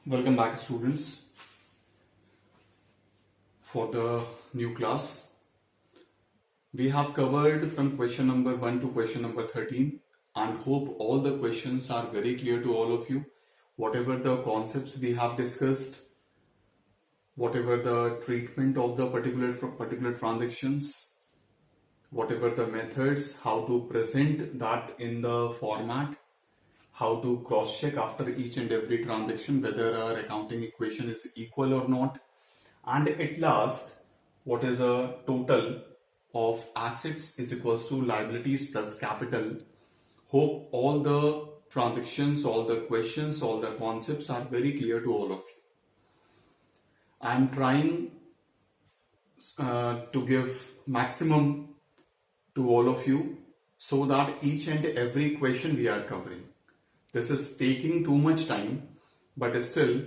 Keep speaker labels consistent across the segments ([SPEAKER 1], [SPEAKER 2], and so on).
[SPEAKER 1] Welcome back, students, for the new class. We have covered from question number 1 to question number 13 and hope all the questions are very clear to all of you. Whatever the concepts we have discussed, whatever the treatment of the particular transactions, whatever the methods, how to present that in the format, how to cross-check after each and every transaction whether our accounting equation is equal or not, and at last what is a total of assets is equals to liabilities plus capital. Hope all the transactions, all the questions, all the concepts are very clear to all of you. I am trying to give maximum to all of you so that each and every question we are covering. This is taking too much time, but still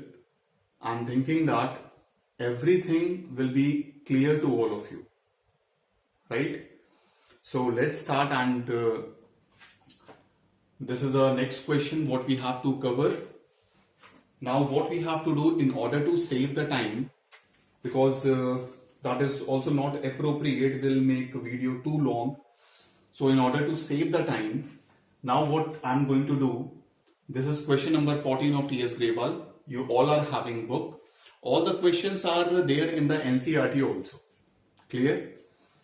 [SPEAKER 1] I'm thinking that everything will be clear to all of you, right? So let's start, and this is our next question what we have to cover. Now what we have to do in order to save the time, because that is also not appropriate, will make a video too long. So in order to save the time, now what I'm going to do, this is question number 14 of T.S. Grewal. You all are having book. All the questions are there in the NCERT also. Clear?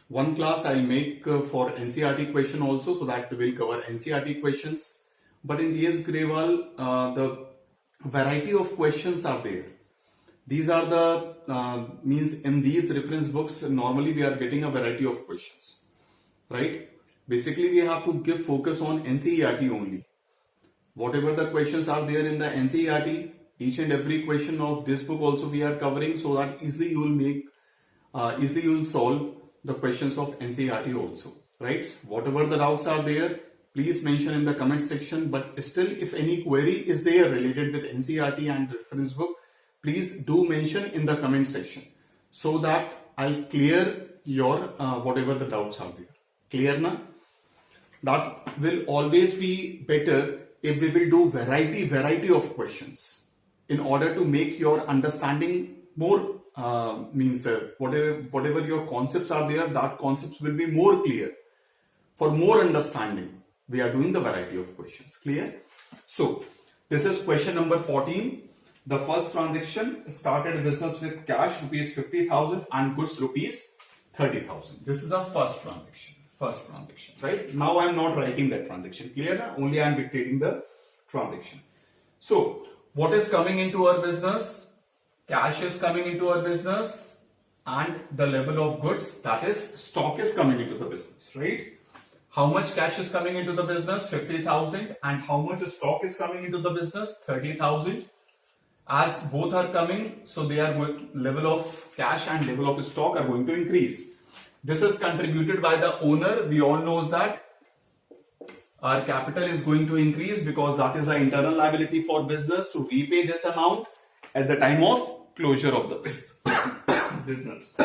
[SPEAKER 1] One class I'll make for NCERT question also, so that we'll cover NCERT questions. But in T.S. Grewal, the variety of questions are there. These are the means in these reference books. Normally we are getting a variety of questions, right? Basically we have to give focus on NCERT only. Whatever the questions are there in the NCERT, each and every question of this book also we are covering, so that easily you will solve the questions of NCERT also, right? Whatever the doubts are there, please mention in the comment section. But still, if any query is there related with NCERT and reference book, please do mention in the comment section so that I'll clear your whatever the doubts are there. Clear na? That will always be better if we will do variety of questions in order to make your understanding more whatever your concepts are there, that concepts will be more clear. For more understanding, we are doing the variety of questions. Clear? So this is question number 14. The first transaction started business with cash rupees 50,000 and goods rupees 30,000. This is the first transaction. Right? Now I am not writing that transaction. Clear na? Only I am dictating the transaction. So what is coming into our business? Cash is coming into our business, and the level of goods, that is stock, is coming into the business, right? How much cash is coming into the business? 50,000. And how much stock is coming into the business? 30,000. As both are coming, so they are going, level of cash and level of stock are going to increase. This is contributed by the owner. We all know that our capital is going to increase because that is an internal liability for business to repay this amount at the time of closure of the business.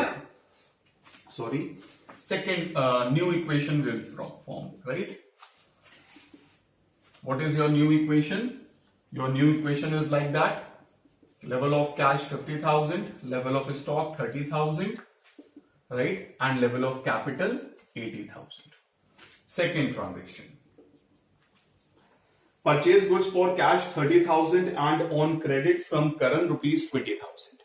[SPEAKER 1] Sorry. Second, new equation will form, right? What is your new equation? Your new equation is like that. Level of cash 50,000, level of stock 30,000. Right? And level of capital 80,000. Second transaction. Purchase goods for cash 30,000 and on credit from Karan rupees 20,000.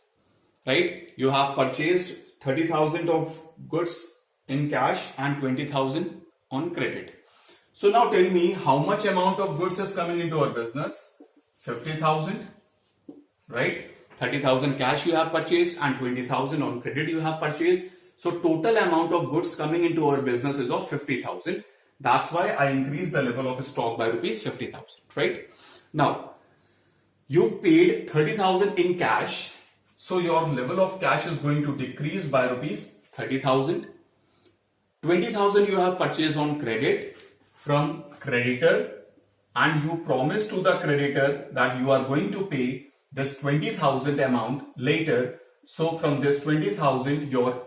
[SPEAKER 1] Right? You have purchased 30,000 of goods in cash and 20,000 on credit. So now tell me how much amount of goods is coming into our business? 50,000. Right? 30,000 cash you have purchased and 20,000 on credit you have purchased. So total amount of goods coming into our business is of 50,000. That's why I increase the level of stock by rupees 50,000, right? Now, you paid 30,000 in cash. So your level of cash is going to decrease by rupees 30,000. 20,000 you have purchased on credit from creditor, and you promise to the creditor that you are going to pay this 20,000 amount later. So from this 20,000, your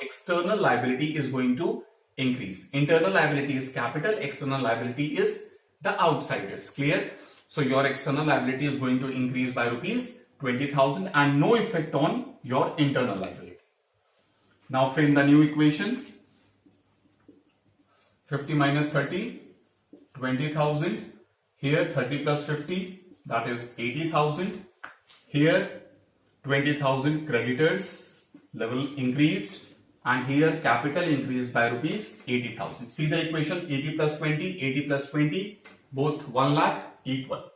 [SPEAKER 1] external liability is going to increase. Internal liability is capital, external liability is the outsiders. Clear? So your external liability is going to increase by rupees 20,000 and no effect on your internal liability. Now frame the new equation. 50 minus 30, 20,000. Here 30 plus 50, that is 80,000. Here 20,000 creditors, level increased, and here capital increased by rupees 80,000. See the equation, 80 plus 20, 80 plus 20, both 1 lakh equal.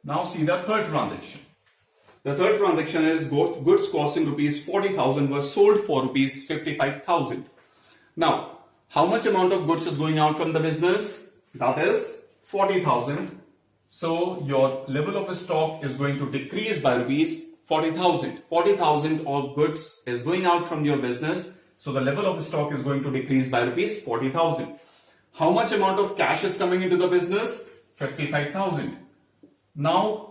[SPEAKER 1] Now see the third transaction. The third transaction is goods costing rupees 40,000 was sold for rupees 55,000. Now, how much amount of goods is going out from the business? That is 40,000. So your level of stock is going to decrease by rupees 40,000. 40,000 of goods is going out from your business. So the level of stock is going to decrease by rupees 40,000. How much amount of cash is coming into the business? 55,000. Now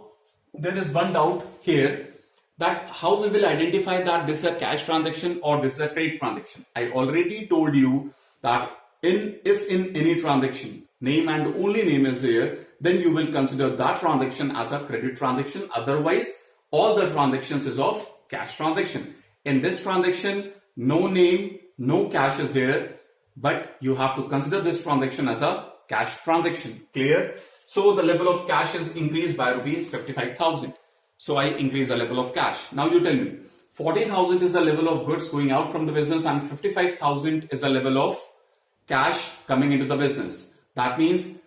[SPEAKER 1] there is one doubt here, that how we will identify that this is a cash transaction or this is a credit transaction. I already told you that if in any transaction name and only name is there, then you will consider that transaction as a credit transaction. Otherwise, all the transactions is of cash transaction. In this transaction, no name, no cash is there, but you have to consider this transaction as a cash transaction. Clear? So the level of cash is increased by rupees 55,000. So I increase the level of cash. Now you tell me, 40,000 is the level of goods going out from the business and 55,000 is the level of cash coming into the business. That means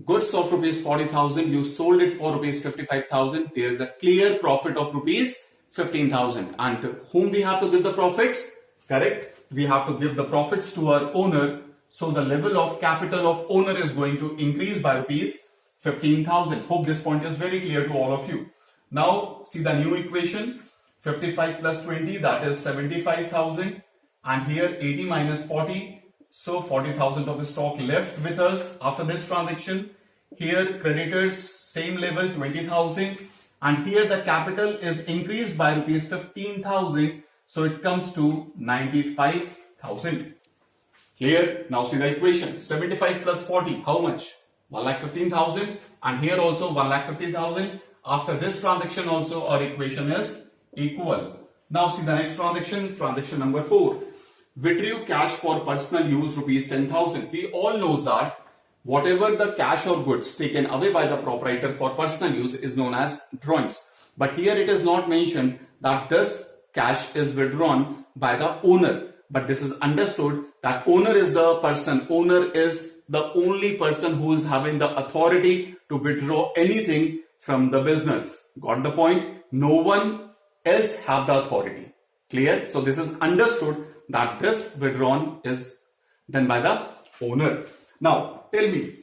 [SPEAKER 1] goods of rupees 40,000, you sold it for rupees 55,000. There is a clear profit of rupees 15,000. And to whom we have to give the profits? Correct. We have to give the profits to our owner. So the level of capital of owner is going to increase by rupees 15,000. Hope this point is very clear to all of you. Now see the new equation. 55 plus 20, that is 75,000. And here 80 minus 40. So 40,000 of stock left with us after this transaction. Here creditors, same level, 20,000. And here the capital is increased by rupees 15,000. So it comes to 95,000. Clear? Now see the equation. 75 plus 40, how much? 1,15,000. And here also 1,15,000. After this transaction also our equation is equal. Now see the next transaction, transaction number 4. Withdrew cash for personal use rupees 10,000. We all know that whatever the cash or goods taken away by the proprietor for personal use is known as drawings. But here it is not mentioned that this cash is withdrawn by the owner. But this is understood that owner is the person. Owner is the only person who is having the authority to withdraw anything from the business. Got the point? No one else have the authority. Clear? So this is understood that this withdrawn is done by the owner. Now tell me,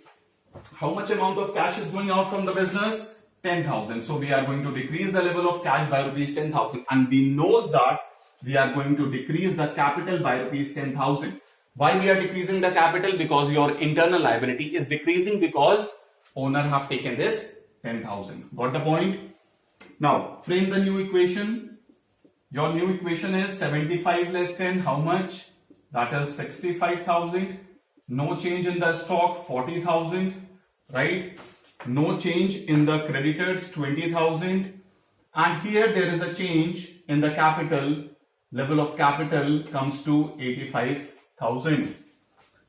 [SPEAKER 1] how much amount of cash is going out from the business? 10,000. So we are going to decrease the level of cash by rupees 10,000, and we knows that we are going to decrease the capital by rupees 10,000. Why we are decreasing the capital? Because your internal liability is decreasing because owner have taken this 10,000. Got the point? Now frame the new equation. Your new equation is 75 less 10, how much? That is 65,000. No change in the stock, 40,000, right? No change in the creditors, 20,000. And here there is a change in the capital. Level of capital comes to 85,000.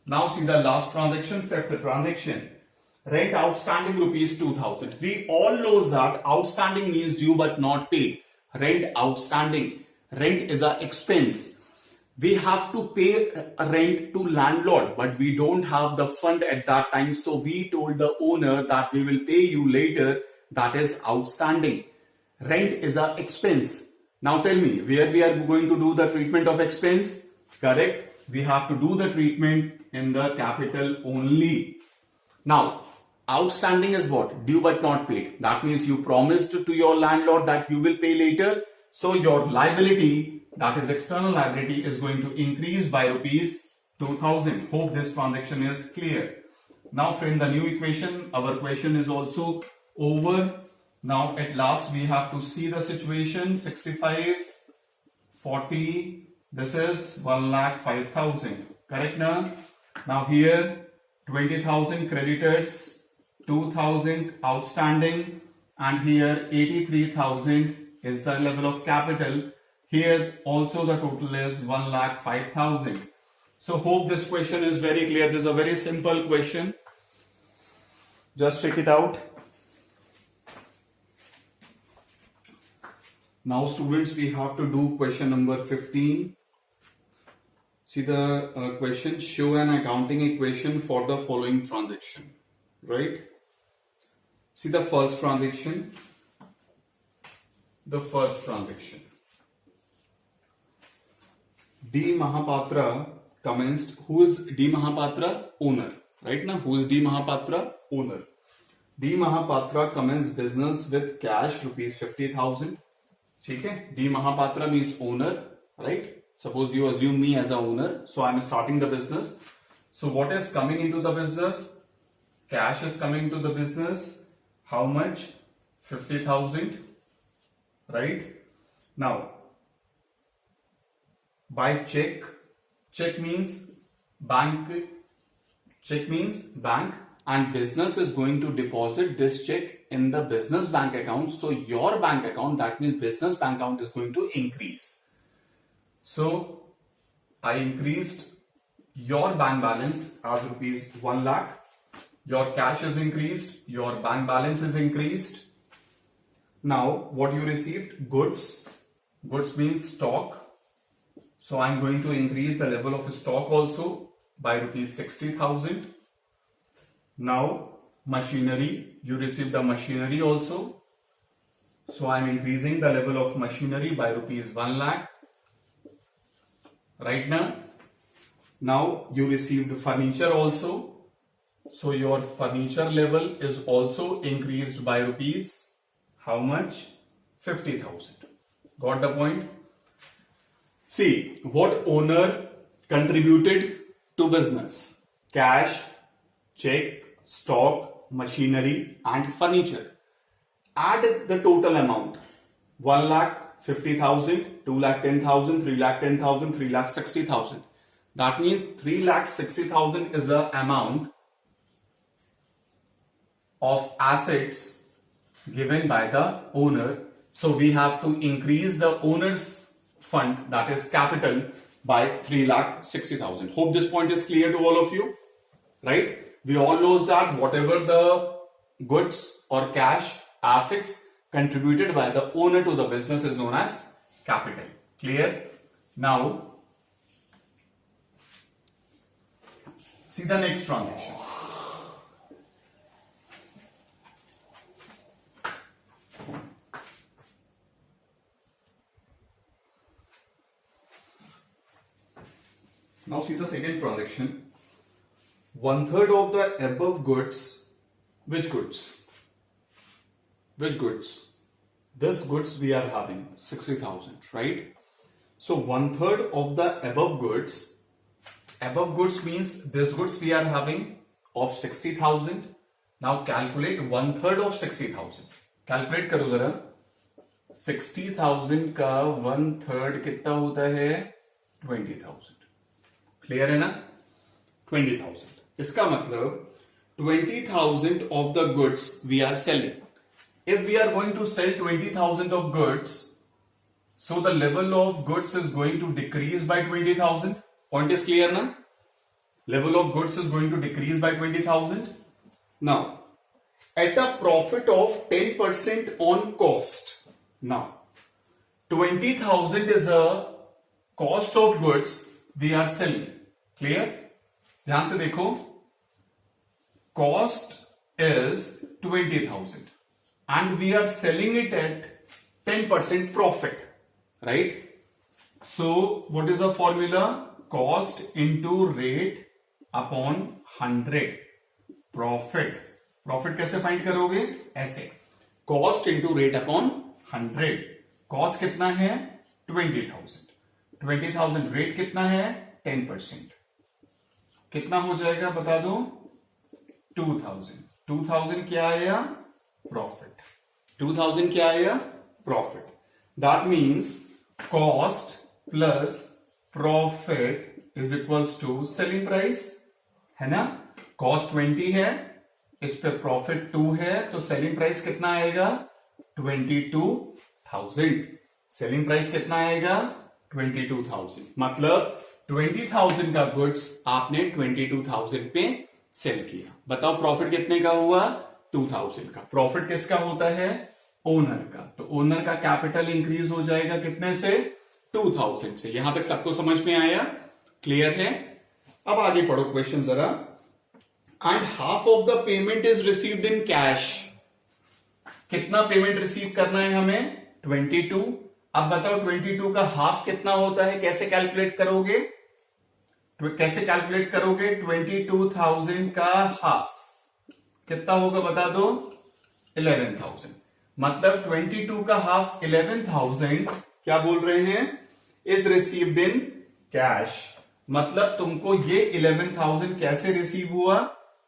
[SPEAKER 1] Now see the last transaction, fifth transaction. Rent outstanding rupees 2,000. We all know that outstanding means due but not paid. Rent outstanding. Rent is an expense. We have to pay rent to landlord, but we don't have the fund at that time. So we told the owner that we will pay you later. That is outstanding. Rent is an expense. Now tell me, where we are going to do the treatment of expense? Correct. We have to do the treatment in the capital only. Now, outstanding is what? Due but not paid. That means you promised to your landlord that you will pay later. So your liability, that is external liability, is going to increase by rupees 2,000. Hope this transaction is clear. Now frame the new equation. Our question is also over. Now at last we have to see the situation. 65, 40, this is 1,05,000. Correct now? Now here 20,000 creditors, 2,000 outstanding, and here 83,000 is the level of capital. Here also the total is 1,05,000. So hope this question is very clear. This is a very simple question. Just check it out. Now students, we have to do question number 15. See the question, show an accounting equation for the following transaction, right? See the first transaction. The first transaction. D. Mahapatra commenced. Who is D. Mahapatra? Owner, right now? Who is D. Mahapatra? Owner. D. Mahapatra commenced business with cash rupees 50,000. ठीक है? D. Mahapatra means owner, right? Suppose you assume me as a owner, so I am starting the business. So what is coming into the business? Cash is coming to the business. How much? 50,000, right? Now, by check means bank, and business is going to deposit this check in the business bank account. So your bank account, that means business bank account, is going to increase. So I increased your bank balance as rupees 1 lakh. Your cash is increased, your bank balance is increased. Now what you received? Goods. Goods means stock. So I'm going to increase the level of stock also by rupees 60,000. Now machinery, you received a machinery also. So I'm increasing the level of machinery by rupees 1 lakh. Right now. Now you received furniture also. So your furniture level is also increased by rupees, how much? 50,000. Got the point? See, what owner contributed to business? Cash, check, stock, machinery and furniture. Add the total amount. 1,50,000, 2,10,000, 3,10,000, 3,60,000. That means 3,60,000 is the amount of assets given by the owner. So we have to increase the owner's fund, that is capital, by 3,60,000. Hope this point is clear to all of you, right? We all know that whatever the goods or cash assets contributed by the owner to the business is known as capital. Clear? Now, see the next transaction. Now see the second transaction. 1/3 of the above goods. Which goods? Which goods? This goods we are having 60,000, right? So 1/3 of the above goods. Above goods means this goods we are having of 60,000. Now calculate 1/3 of 60,000. Calculate करो जरा. 60,000 का 1/3 कितना होता है? 20,000. Clear है ना? 20,000. इसका मतलब 20,000 of the goods we are selling. If we are going to sell 20,000 of goods, so the level of goods is going to decrease by 20,000. Point is clear na? Level of goods is going to decrease by 20,000. Now, at a profit of 10% on cost. Now, 20,000 is a cost of goods we are selling. Clear? ध्यान से देखो. Cost is 20,000 and we are selling it at 10% profit, right? So what is the formula? Cost into rate upon 100. Profit. Profit कैसे find करोगे? ऐसे. Cost into rate upon 100. Cost कितना है? 20,000. 20,000 rate कितना है? 10%. कितना हो जाएगा बता दो? 2,000. 2,000 क्या आया? Profit. 2,000 क्या आया? Profit. That means cost plus profit is equals to selling price, है ना? Cost 20 है, इस पे प्रॉफिट 2 है, तो सेलिंग प्राइस कितना आएगा? 22,000। सेलिंग प्राइस कितना आएगा? 22,000। मतलब 20,000 का गुड्स आपने 22,000 पे सेल किया। बताओ प्रॉफिट कितने का हुआ? 2,000 का। प्रॉफिट किसका होता है? ओनर का। तो ओनर का कैपिटल इंक्रीज हो जाएगा कितने से? 2,000 से। यहां तक सबको समझ में आया? क्लियर है? अब आगे पढ़ो क्वेश्चन जरा। And half of the payment is received in cash. कितना पेमेंट रिसीव करना है हमें? 22। अब बताओ 22 का हाफ कितना होता है? कैसे कैलकुलेट करोगे? 22,000 का हाफ कितना होगा बता दो? 11,000। मतलब 22 का हाफ 11,000 क्या बोल रहे हैं? Is received in cash. मतलब तुमको ये 11,000 कैसे रिसीव हुआ?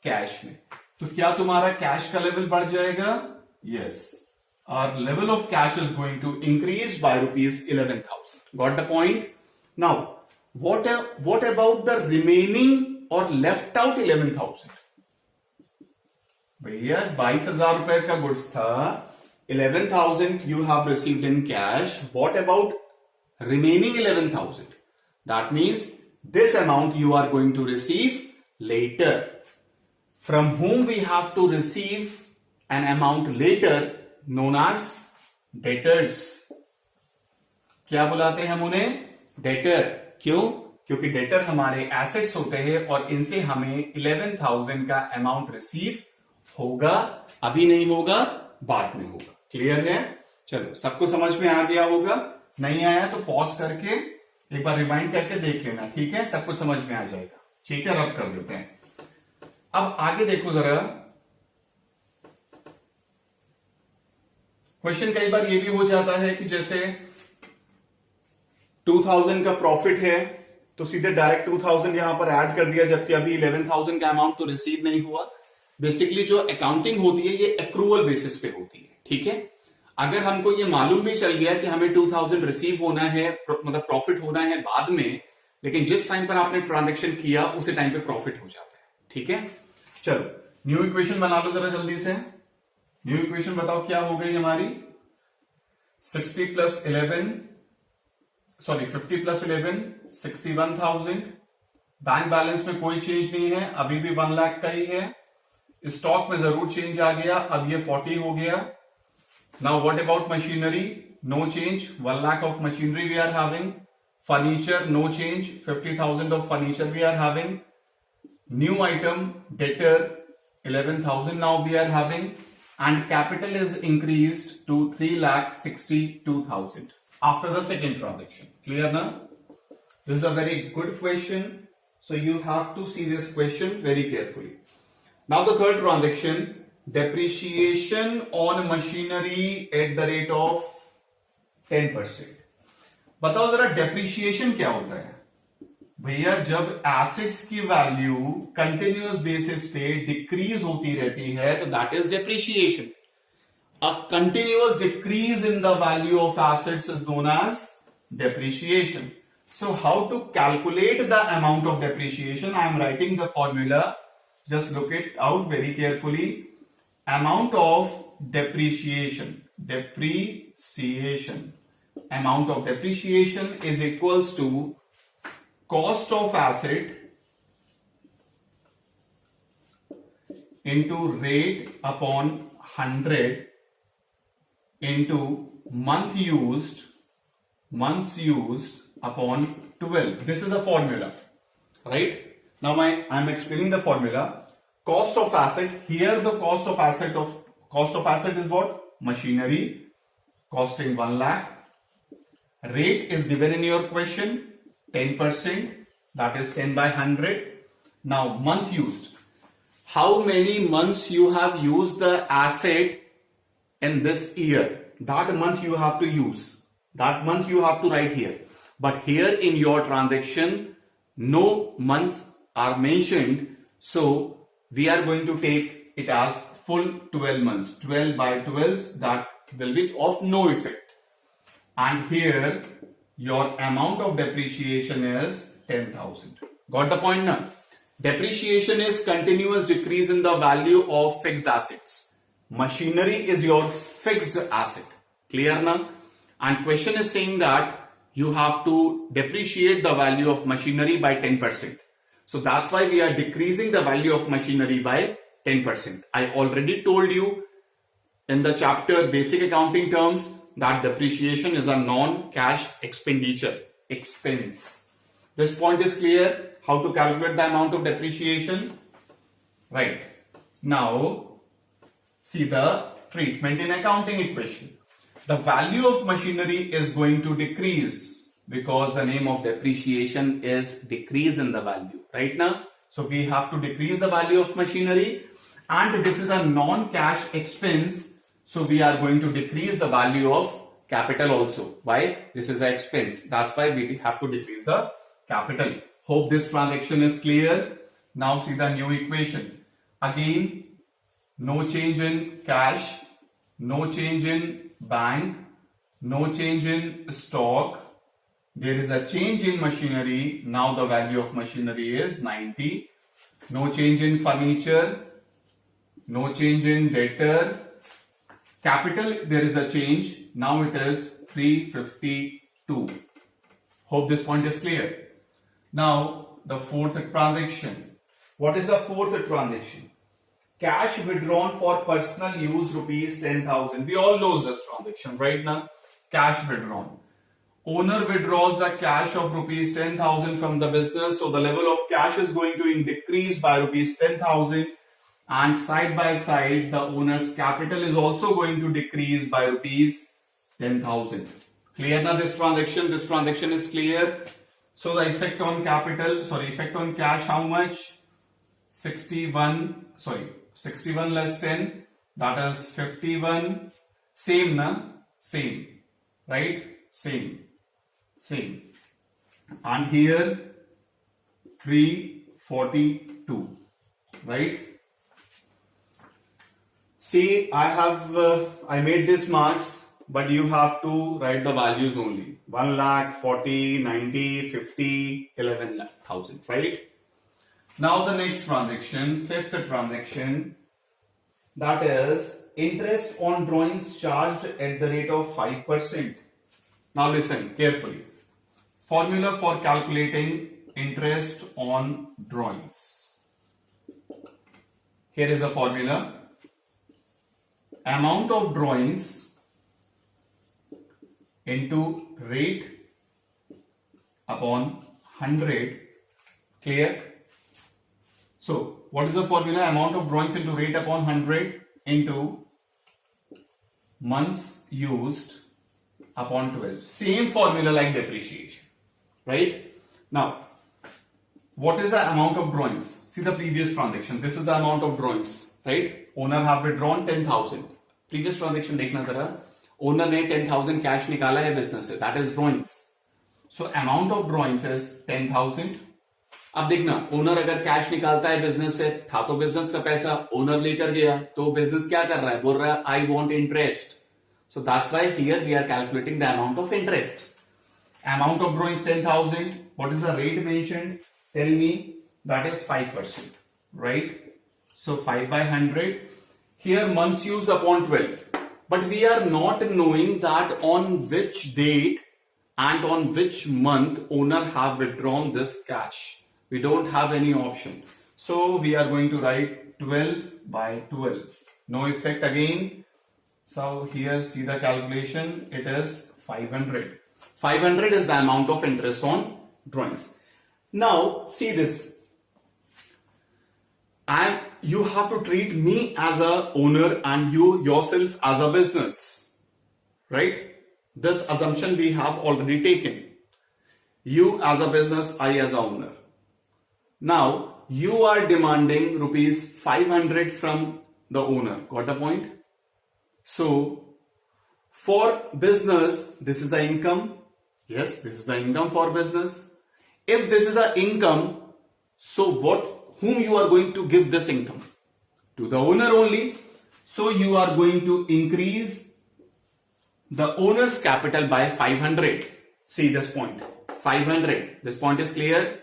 [SPEAKER 1] कैश में। तो क्या तुम्हारा कैश का लेवल बढ़ जाएगा? Yes, our level of cash is going to increase by rupees 11,000. Got the point? Now, what about the remaining or left out 11,000? भैया 22,000 रुपए का गुड्स था, 11,000 you have received in cash. What about remaining 11,000? That means this amount you are going to receive later. From whom we have to receive an amount later known as debtors. क्या बुलाते हैं हम उन्हें? Debtor. क्यों? क्योंकि debtor हमारे assets होते हैं और इनसे हमें 11,000 का अमाउंट रिसीव होगा। अभी नहीं होगा, बाद में होगा। क्लियर है? चलो, सबको समझ में आ गया होगा। नहीं आया तो पॉज करके एक बार रिमाइंड करके देख लेना, ठीक है? सबको समझ में आ जाएगा। ठीक है, रब कर देते हैं। अब आगे देखो जरा। क्वेश्चन कई बार ये भी हो जाता है कि जैसे 2,000 का प्रॉफिट है तो सीधे डायरेक्ट 2,000 यहां पर ऐड कर दिया, जबकि अभी 11,000 का अमाउंट तो रिसीव नहीं हुआ। बेसिकली जो अकाउंटिंग होती है ये एक्रूअल बेसिस पे होती है, ठीक है? अगर हमको ये मालूम भी चल गया कि हमें 2,000 रिसीव होना है, मतलब प्रॉफिट होना है बाद में, लेकिन जिस टाइम पर आपने ट्रांजेक्शन किया उसी टाइम पे प्रॉफिट हो जाता है, ठीक है? चलो, न्यू इक्वेशन बना लो जरा जल्दी से। न्यू इक्वेशन बताओ क्या हो गई हमारी? 50 प्लस 11 61,000। बैंक बैलेंस में कोई चेंज नहीं है, अभी भी 1 लाख का ही है। स्टॉक में जरूर चेंज आ गया, अब ये 40 हो गया। Now what about machinery? No change, 1 lakh of machinery we are having. Furniture no change, 50,000 of furniture we are having. New item debtor 11,000 now we are having, and capital is increased to 3,62,000 after the second transaction. Clear now? This is a very good question, so you have to see this question very carefully. Now the third transaction, depreciation on machinery at the rate of 10%. बताओ जरा depreciation क्या होता है? भैया जब assets की value continuous basis पे decrease होती रहती है तो that is depreciation. A continuous decrease in the value of assets is known as depreciation. So how to calculate the amount of depreciation? I am writing the formula, just look it out very carefully. Amount of depreciation, amount of depreciation is equals to cost of asset into rate upon 100 into months used upon 12. This is a formula, right? Now I'm explaining the formula. Cost of asset, here the cost of asset is what? Machinery costing 1 lakh. Rate is given in your question, 10%, that is 10 by 100. Now month used, how many months you have used the asset in this year, that month you have to use, that month you have to write here. But here in your transaction no months are mentioned, so we are going to take it as full 12 months. 12 by 12, that will be of no effect. And here your amount of depreciation is 10,000. Got the point now? Depreciation is continuous decrease in the value of fixed assets. Machinery is your fixed asset. Clear now? And question is saying that you have to depreciate the value of machinery by 10%. So that's why we are decreasing the value of machinery by 10%. I already told you in the chapter basic accounting terms that depreciation is a non-cash expenditure, expense. This point is clear. How to calculate the amount of depreciation? Right. Now, see the treatment in accounting equation. The value of machinery is going to decrease because the name of depreciation is decrease in the value. Right now, so we have to decrease the value of machinery, and this is a non-cash expense. So we are going to decrease the value of capital also. Why? This is an expense. That's why we have to decrease the capital. Hope this transaction is clear. Now see the new equation. Again, no change in cash, no change in bank, no change in stock. There is a change in machinery. Now the value of machinery is 90. No change in furniture, no change in debtor. Capital, there is a change. Now it is 352. Hope this point is clear. Now the fourth transaction. What is the fourth transaction? Cash withdrawn for personal use rupees 10,000. We all know this transaction right now. Cash withdrawn. Owner withdraws the cash of rupees 10,000 from the business. So the level of cash is going to decrease by rupees 10,000. And side by side, the owner's capital is also going to decrease by rupees 10,000. Clear now this transaction? This transaction is clear. So the effect on effect on cash, how much? 61 less 10, that is 51. Same na? Same. Right? Same. And here 342. Right? See, I made this marks, but you have to write the values only. 1 lakh, 40, 90, 50, 11,000, right? Now the next transaction, fifth transaction, that is interest on drawings charged at the rate of 5%. Now listen carefully. Formula for calculating interest on drawings. Here is a formula. Amount of drawings into rate upon 100. Clear? So, what is the formula? Amount of drawings into rate upon 100 into months used upon 12. Same formula like depreciation. Right? Now, what is the amount of drawings? See the previous transaction. This is the amount of drawings. Right? Owner have withdrawn 10,000. Previous transaction देखना जरा. Owner ने 10,000 cash निकाला है business से. That is drawings. So amount of drawings is 10,000. अब देखना, owner अगर cash निकालता है बिजनेस से, था तो बिजनेस का पैसा, ओनर लेकर गया, तो बिजनेस क्या कर रहा है? बोल रहा है I want interest. So that's why here we are calculating the amount of interest. Amount of drawings 10,000. What is the rate mentioned? Tell me. That is 5%. Right? So 5 by 100. Here months used upon 12. But we are not knowing that on which date and on which month owner have withdrawn this cash. We don't have any option. So we are going to write 12 by 12. No effect again. So here see the calculation. It is 500. 500 is the amount of interest on drawings. Now see this. And you have to treat me as a owner and you yourself as a business. Right? This assumption we have already taken. You as a business, I as a owner. Now, you are demanding rupees 500 from the owner. Got the point? So, for business, this is the income. Yes, this is the income for business. If this is the income, so whom you are going to give this income? To the owner only. So, you are going to increase the owner's capital by 500. See this point. 500. This point is clear.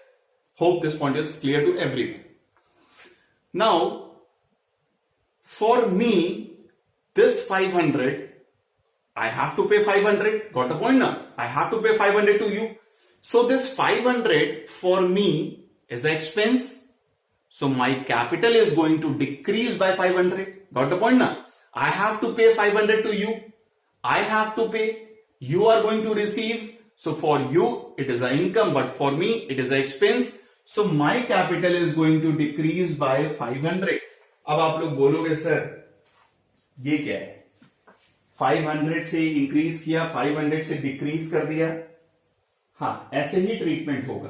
[SPEAKER 1] Hope this point is clear to everyone. Now, for me, this 500, I have to pay 500. Got the point now? I have to pay 500 to you. So this 500 for me is an expense. So my capital is going to decrease by 500. Got the point now? I have to pay 500 to you. I have to pay. You are going to receive. So for you, it is an income, but for me, it is an expense. So my capital is going to decrease by 500. अब आप लोग बोलोगे sir ये क्या है? 500 से increase किया, 500 से डिक्रीज कर दिया. हाँ, ऐसे ही ट्रीटमेंट होगा,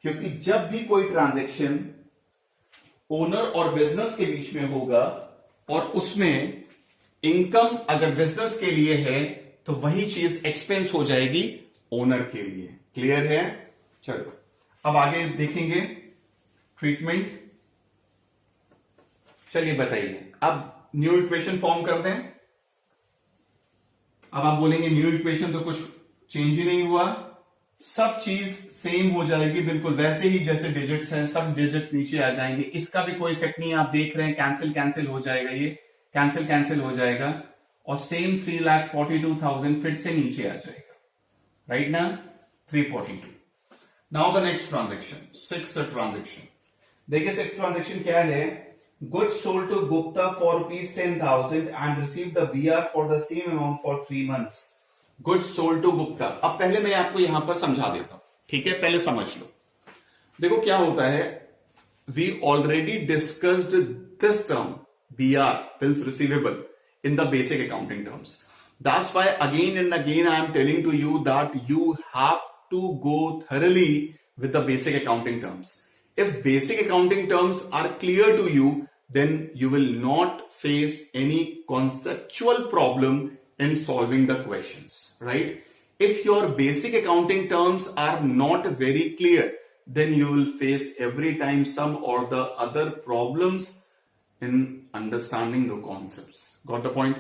[SPEAKER 1] क्योंकि जब भी कोई ट्रांजैक्शन ओनर और बिजनेस के बीच में होगा और उसमें इनकम अगर बिजनेस के लिए है तो वही चीज एक्सपेंस हो जाएगी ओनर के लिए. क्लियर है? चलो अब आगे देखेंगे ट्रीटमेंट. चलिए बताइए, अब न्यू इक्वेशन फॉर्म कर दें. अब आप बोलेंगे न्यू इक्वेशन तो कुछ चेंज ही नहीं हुआ, सब चीज सेम हो जाएगी बिल्कुल वैसे ही जैसे डिजिट्स हैं, सब डिजिट्स नीचे आ जाएंगे. इसका भी कोई इफेक्ट नहीं है. आप देख रहे हैं कैंसिल कैंसिल हो जाएगा, ये कैंसिल कैंसिल हो जाएगा और सेम 3,42,000 फिर से नीचे आ जाएगा. राइट ना? 342. Now the next transaction, sixth transaction. देखिए सिक्स्थ ट्रांजेक्शन क्या है? Goods sold to Gupta for rupees 10,000 and received the BR for the same amount for 3 months. Goods sold to Gupta. अब पहले मैं आपको यहां पर समझा देता हूं, ठीक है? पहले समझ लो. देखो क्या होता है, we already discussed this term BR, bills receivable, in the basic accounting terms. That's why again and again I am telling to you that you have to go thoroughly with the basic accounting terms. If basic accounting terms are clear to you, then you will not face any conceptual problem in solving the questions, right? If your basic accounting terms are not very clear, then you will face every time some or the other problems in understanding the concepts. Got the point?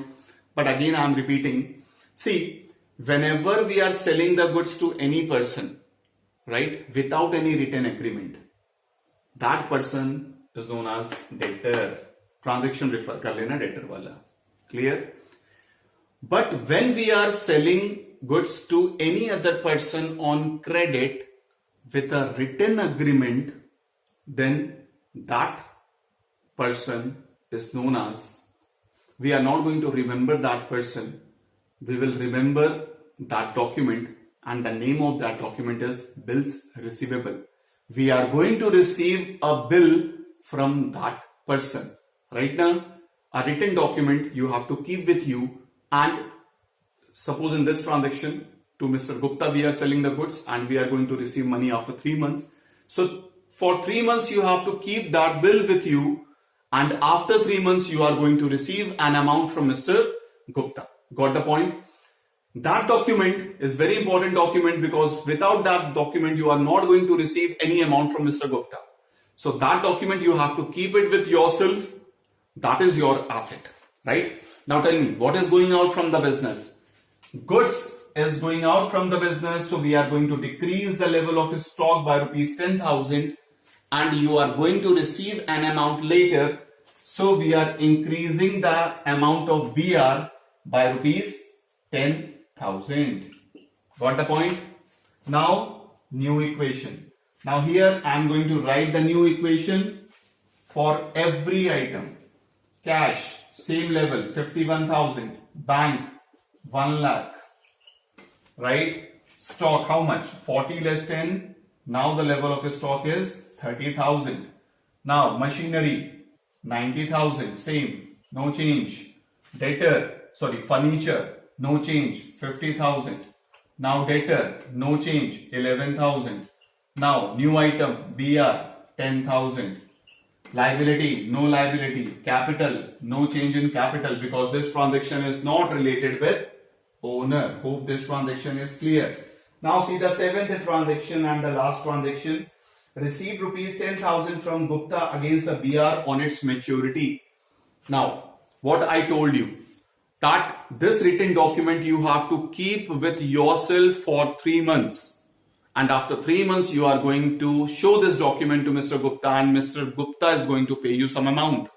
[SPEAKER 1] But again, I am repeating. See, whenever we are selling the goods to any person, right, without any written agreement, that person is known as debtor. Transaction refer कर लेना debtor वाला. Clear? But when we are selling goods to any other person on credit with a written agreement, then that person is known as, we are not going to remember that person. We will remember that document, and the name of that document is bills receivable. We are going to receive a bill from that person. Right now, a written document you have to keep with you, and suppose in this transaction to Mr. Gupta we are selling the goods and we are going to receive money after 3 months. So for 3 months you have to keep that bill with you, and after 3 months you are going to receive an amount from Mr. Gupta. Got the point? That document is very important document, because without that document you are not going to receive any amount from Mr. Gupta. So that document you have to keep it with yourself. That is your asset, right? Now tell me, what is going out from the business? Goods is going out from the business, so we are going to decrease the level of stock by rupees 10,000, and you are going to receive an amount later. So we are increasing the amount of BR by rupees 10,000. Got the point? Now new equation. Now here I am going to write the new equation for every item. Cash, same level, 51,000. Bank, 1 lakh. Right? Stock, how much? 40 less 10. Now the level of stock is 30,000. Now machinery, 90,000. Same, no change. Furniture, no change, 50,000. Now debtor, no change, 11,000. Now new item, BR, 10,000. Liability, no liability. Capital, no change in capital, because this transaction is not related with owner. Hope this transaction is clear. Now see the seventh transaction and the last transaction. Received rupees 10,000 from Gupta against a BR on its maturity. Now, what I told you, that this written document you have to keep with yourself for 3 months. and after 3 months you are going to show this document to Mr. Gupta, and Mr. Gupta is going to pay you some amount.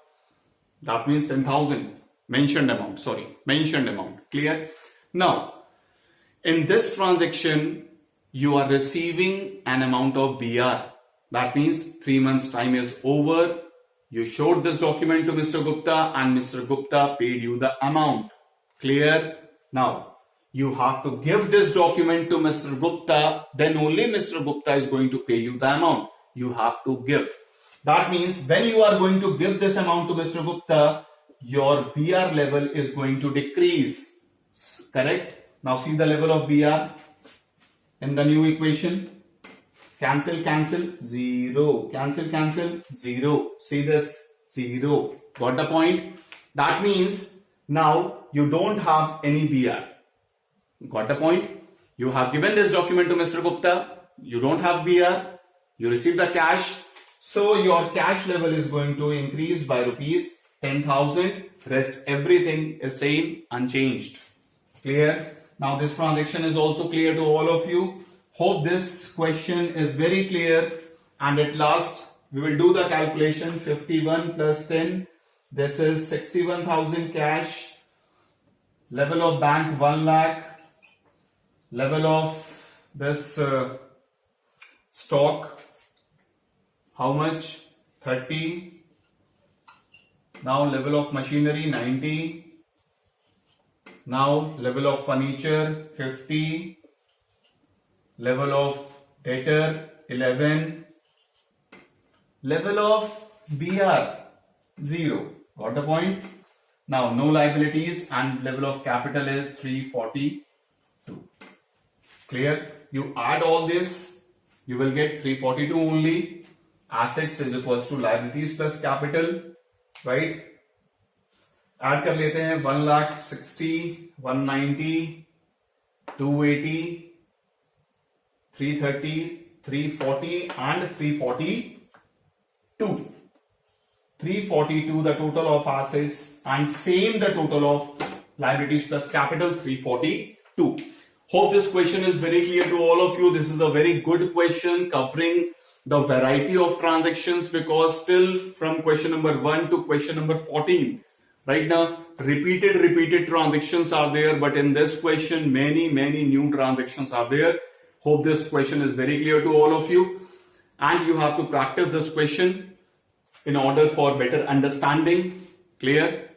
[SPEAKER 1] That means 10,000. Mentioned amount. Clear? Now, in this transaction, you are receiving an amount of BR. That means 3 months time is over. You showed this document to Mr. Gupta and Mr. Gupta paid you the amount. Clear? Now, you have to give this document to Mr. Gupta, then only Mr. Gupta is going to pay you the amount. You have to give. That means when you are going to give this amount to Mr. Gupta, your BR level is going to decrease. Correct? Now see the level of BR in the new equation. Cancel, 0. Cancel, 0. See this, 0. Got the point? That means now you don't have any BR. Got the point? You have given this document to Mr. Gupta. You don't have BR. You receive the cash. So your cash level is going to increase by rupees 10,000. Rest everything is same, unchanged. Clear? Now this transaction is also clear to all of you. Hope this question is very clear. And at last, we will do the calculation. 51 plus 10. This is 61,000 cash. Level of bank 1 lakh. Level of this stock. How much? 30. Now level of machinery 90. Now level of furniture 50. Level of debtor 11. Level of BR 0. Got the point? Now no liabilities and level of capital is 342. Clear? You add all this, you will get 342 only. Assets is equals to liabilities plus capital, right? Add कर लेते हैं 1,60,000, 190, 280, 330, 340 and 342. 342 the total of assets and same the total of liabilities plus capital 342. Hope this question is very clear to all of you. This is a very good question covering the variety of transactions, because still from question number 1 to question number 14 right now repeated transactions are there, but in this question many new transactions are there. Hope this question is very clear to all of you, and you have to practice this question in order for better understanding. Clear?